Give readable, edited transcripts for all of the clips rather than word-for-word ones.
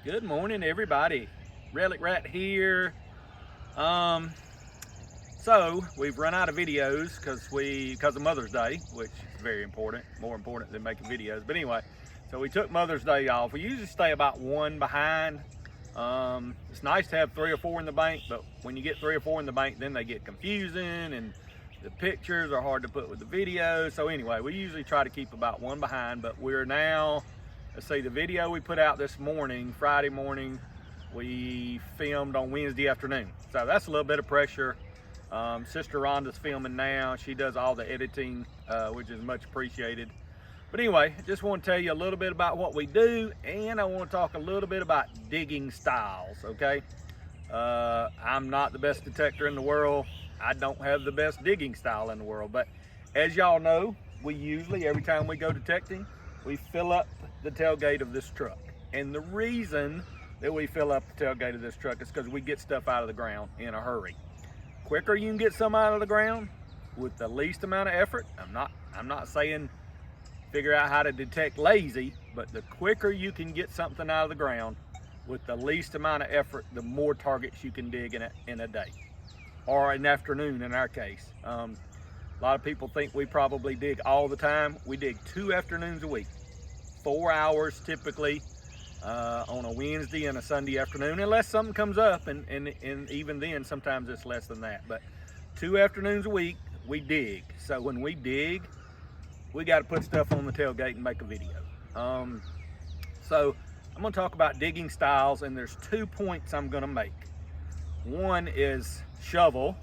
Good morning, everybody. R.A.T here. So we've run out of videos because of Mother's Day, which is very important, more important than making videos. But anyway, so we took Mother's Day off. We usually stay about one behind. It's nice to have 3 or 4 in the bank, but when you get 3 or 4 in the bank, then they get confusing and the pictures are hard to put with the video. So anyway, we usually try to keep about one behind, but we're now, let's see, the video we put out this morning, Friday morning, we filmed on Wednesday afternoon. So that's a little bit of pressure. Sister Rhonda's filming now. She does all the editing, which is much appreciated. But anyway, I just want to tell you a little bit about what we do, and I want to talk a little bit about digging styles, okay? I'm not the best detector in the world. I don't have the best digging style in the world, but as y'all know, we usually, every time we go detecting, we fill up the tailgate of this truck. And the reason that we fill up the tailgate of this truck is because we get stuff out of the ground in a hurry. Quicker you can get some out of the ground with the least amount of effort. I'm not saying figure out how to detect lazy, but the quicker you can get something out of the ground with the least amount of effort, the more targets you can dig in a day, or an afternoon in our case. A lot of people think we probably dig all the time. We dig 2 afternoons a week, 4 hours typically, on a Wednesday and a Sunday afternoon, unless something comes up, and even then sometimes it's less than that. But 2 afternoons a week we dig. So when we dig, we got to put stuff on the tailgate and make a video. So I'm going to talk about digging styles, and there's 2 points I'm going to make. One is shovel,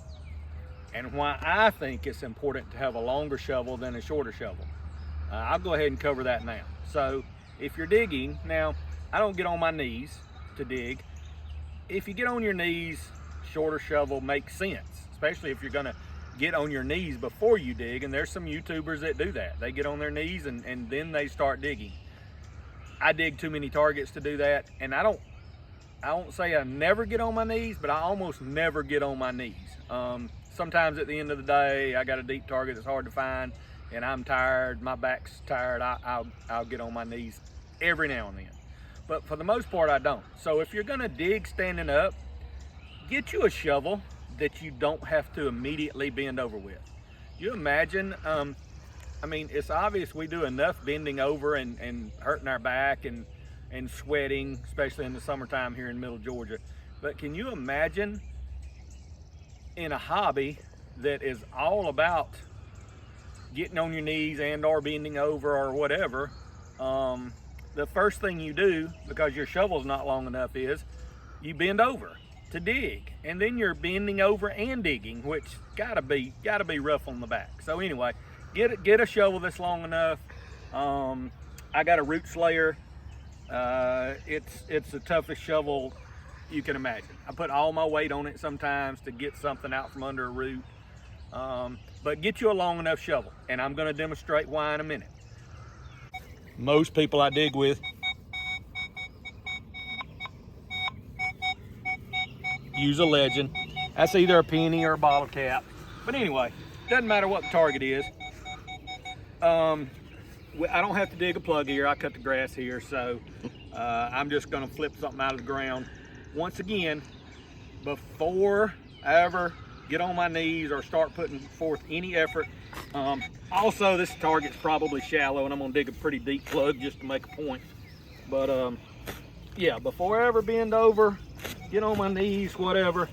and why I think it's important to have a longer shovel than a shorter shovel. I'll go ahead and cover that now. So if you're digging, now I don't get on my knees to dig. If you get on your knees, shorter shovel makes sense, especially if you're gonna get on your knees before you dig, and there's some YouTubers that do that. They get on their knees and then they start digging. I dig too many targets to do that, and I don't say I never get on my knees, but I almost never get on my knees. Sometimes at the end of the day, I got a deep target that's hard to find, and I'm tired, my back's tired, I'll get on my knees every now and then. But for the most part, I don't. So if you're gonna dig standing up, get you a shovel that you don't have to immediately bend over with. You imagine, I mean, it's obvious we do enough bending over and hurting our back and sweating, especially in the summertime here in middle Georgia. But can you imagine in a hobby that is all about getting on your knees and or bending over or whatever, the first thing you do, because your shovel's not long enough, is you bend over to dig, and then you're bending over and digging, which gotta be rough on the back. So anyway, get a shovel that's long enough. I got a root slayer. It's the toughest shovel you can imagine. I put all my weight on it sometimes to get something out from under a root. But get you a long enough shovel, and I'm gonna demonstrate why in a minute. Most people I dig with use a legend. That's either a penny or a bottle cap. But anyway, doesn't matter what the target is. I don't have to dig a plug here. I cut the grass here, so I'm just gonna flip something out of the ground. Once again, before I ever get on my knees or start putting forth any effort. Also, this target's probably shallow, and I'm gonna dig a pretty deep plug just to make a point. But yeah, before I ever bend over, get on my knees, whatever,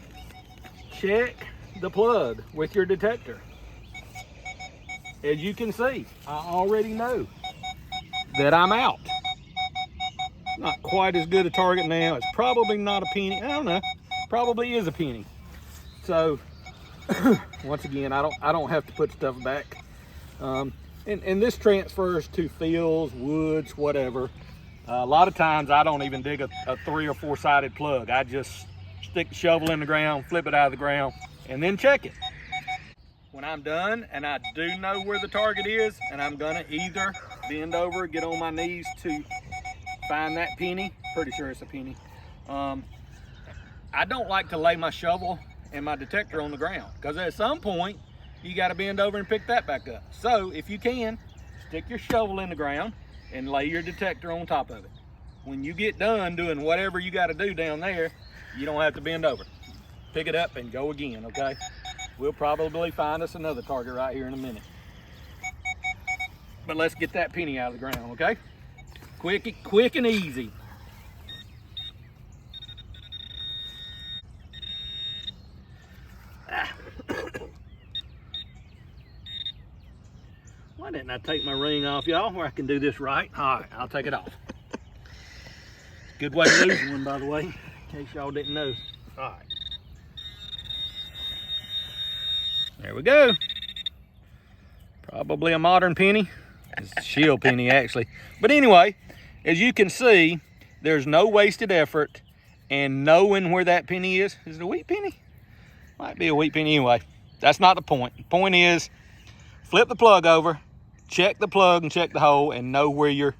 check the plug with your detector. As you can see, I already know that I'm out. Not quite as good a target now. It's probably not a penny. I don't know. Probably is a penny. So once again, I don't have to put stuff back. And this transfers to fields, woods, whatever. A lot of times I don't even dig a 3 or 4 sided plug. I just stick the shovel in the ground, flip it out of the ground, and then check it. When I'm done and I do know where the target is, and I'm gonna either bend over, get on my knees to find that penny, pretty sure it's a penny. I don't like to lay my shovel and my detector on the ground, because at some point you got to bend over and pick that back up. So if you can, stick your shovel in the ground and lay your detector on top of it. when you get done doing whatever you got to do down there, you don't have to bend over. Pick it up and go again, okay? We'll probably find us another target right here in a minute. But let's get that penny out of the ground, okay? Quick and easy. Why didn't I take my ring off, y'all, where I can do this right? All right, I'll take it off. Good way to lose one, by the way, in case y'all didn't know. All right. There we go. Probably a modern penny. It's a shield penny, actually. But anyway, as you can see, there's no wasted effort, and knowing where that penny is it a wheat penny? Might be a wheat penny anyway. That's not the point. The point is, flip the plug over, check the plug and check the hole, and know where your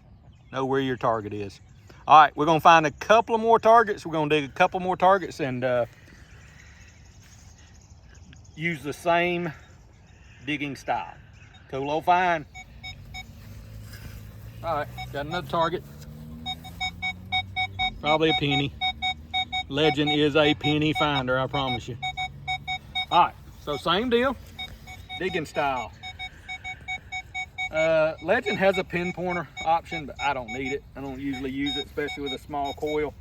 target is. All right, we're gonna find a couple of more targets. We're gonna dig a couple more targets and use the same digging style. Cool old fine. All right, got another target. Probably a penny. Legend is a penny finder, I promise you. All right, so same deal, digging style. Legend has a pinpointer option, but I don't need it. I don't usually use it, especially with a small coil.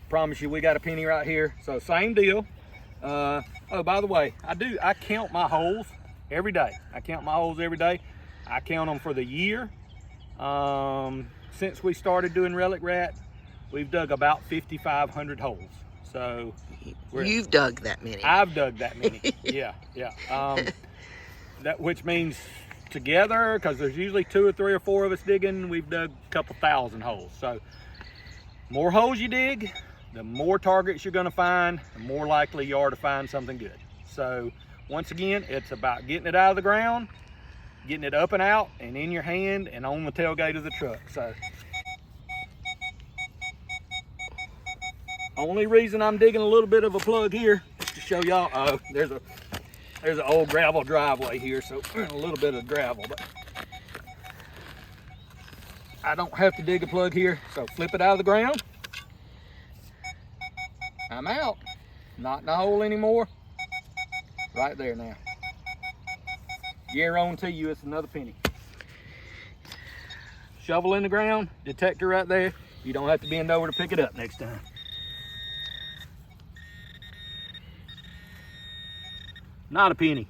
Promise you, we got a penny right here. So same deal. Oh, by the way, I count my holes every day. I count them for the year. Since we started doing Relic Rat, we've dug about 5,500 holes. So you've dug that many. I've dug that many. Yeah. That which means together, because there's usually 2 or 3 or 4 of us digging, we've dug a couple thousand holes. So more holes you dig, the more targets you're going to find, the more likely you are to find something good. So once again, it's about getting it out of the ground, getting it up and out and in your hand and on the tailgate of the truck. So only reason I'm digging a little bit of a plug here is to show y'all. Oh, there's an old gravel driveway here, so a little bit of gravel, but I don't have to dig a plug here. So flip it out of the ground. I'm out. Not in the hole anymore. Right there now. Guarantee you it's another penny. Shovel in the ground, detector right there. You don't have to bend over to pick it up next time. Not a penny.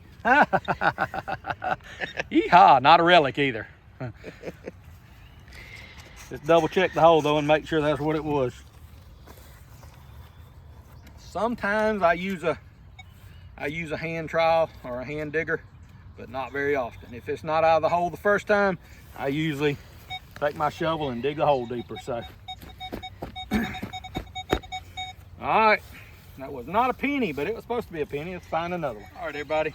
Yeehaw, not a relic either. Just double check the hole though and make sure that's what it was. Sometimes I use a hand trowel or a hand digger, but not very often. If it's not out of the hole the first time, I usually take my shovel and dig the hole deeper. So, all right, that was not a penny, but it was supposed to be a penny. Let's find another one. All right, everybody,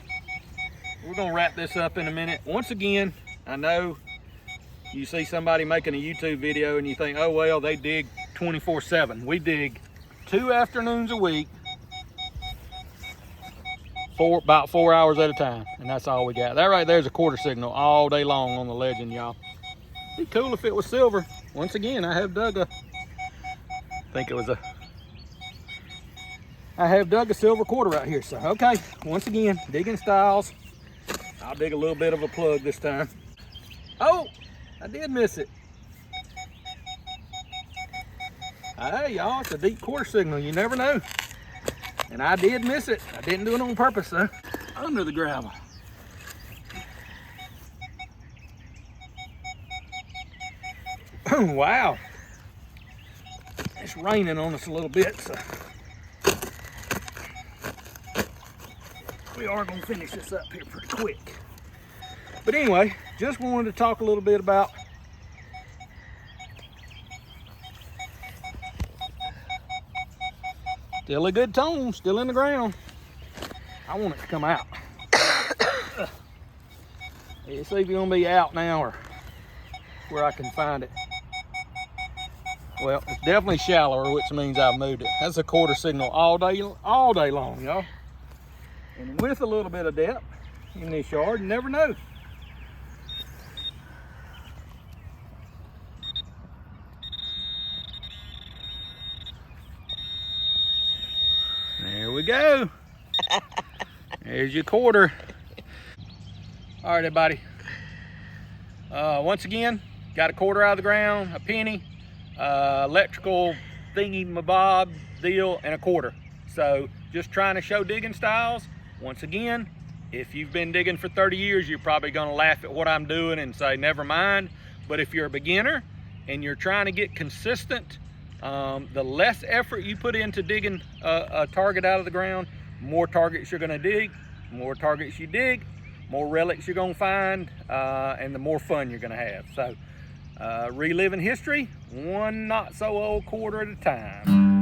we're gonna wrap this up in a minute. Once again, I know you see somebody making a YouTube video and you think, oh well, they dig 24/7. We dig 2 afternoons a week, about 4 hours at a time, and that's all we got. That right there's a quarter signal all day long on the Legend, y'all. Be cool if it was silver. Once again, I have dug a silver quarter right here. So okay, once again, digging styles. I'll dig a little bit of a plug this time. Oh, I did miss it. Hey y'all, it's a deep quarter signal, you never know. And I did miss it. I didn't do it on purpose though. Under the gravel. Wow. It's raining on us a little bit, so we are gonna finish this up here pretty quick. But anyway, just wanted to talk a little bit about still a good tone, still in the ground. I want it to come out. Let's see if it's gonna be out now or where I can find it. Well, it's definitely shallower, which means I've moved it. That's a quarter signal all day long, y'all. And with a little bit of depth in this yard, you never know. go. There's your quarter. All right, everybody. Once again, got a quarter out of the ground, a penny, electrical thingy mabob deal, and a quarter. So just trying to show digging styles. Once again, if you've been digging for 30 years, you're probably gonna laugh at what I'm doing and say, never mind. But if you're a beginner and you're trying to get consistent, the less effort you put into digging a target out of the ground, more targets you're gonna dig. More targets you dig, more relics you're gonna find, and the more fun you're gonna have. So reliving history, one not so old quarter at a time.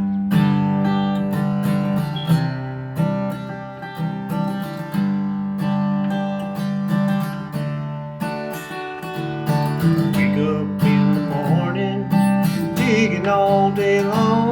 Wake up in the morning, digging all day long.